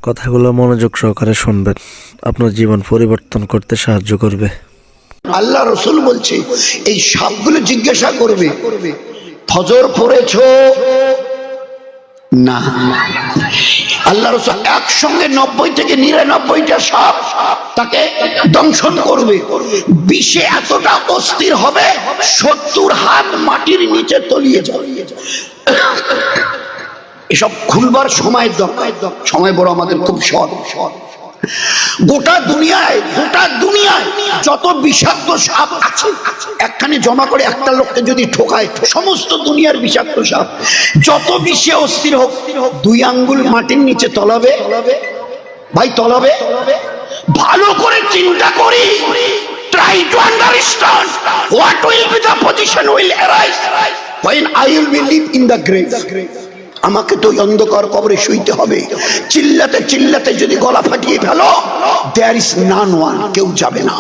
কথাগুলো মনোযোগ সহকারে শুনবেন, আপনার জীবন পরিবর্তন করতে সাহায্য করবে। আল্লাহ রসুল বলছে এই সাপগুলো জিজ্ঞাসা করবে, ফজর পড়েছো? না। আল্লাহ রসুল একসঙ্গে 90 থেকে 99টা সাপ তাকে দংশন করবে। বিষে এতটা অস্থির হবে 70 হাত মাটির নিচে তলিয়ে যাবে। এসব খুলবার সময় দরকার, সময় বড় আমাদের খুব শর্ট। গোটা দুনিয়ায় যত বিষাক্ত সাপ আছে একখানে জমা করে একটা লোককে যদি ঠোকায়, সমস্ত দুনিয়ার বিষাক্ত সাপ যত বিষে অস্থির হোক 2 আঙ্গুল মাটির নিচে তলাবে। ভাই তলাবে। ভালো করে চিন্তা করি, try to understand what will be the position will arise when I will be live in the grave. আমাকে তো অন্ধকার কবরে শুইতে হবে। চিল্লাতে চিল্লাতে যদি গলা ফাটিয়ে ফেলো, there is none one, কেউ যাবে না।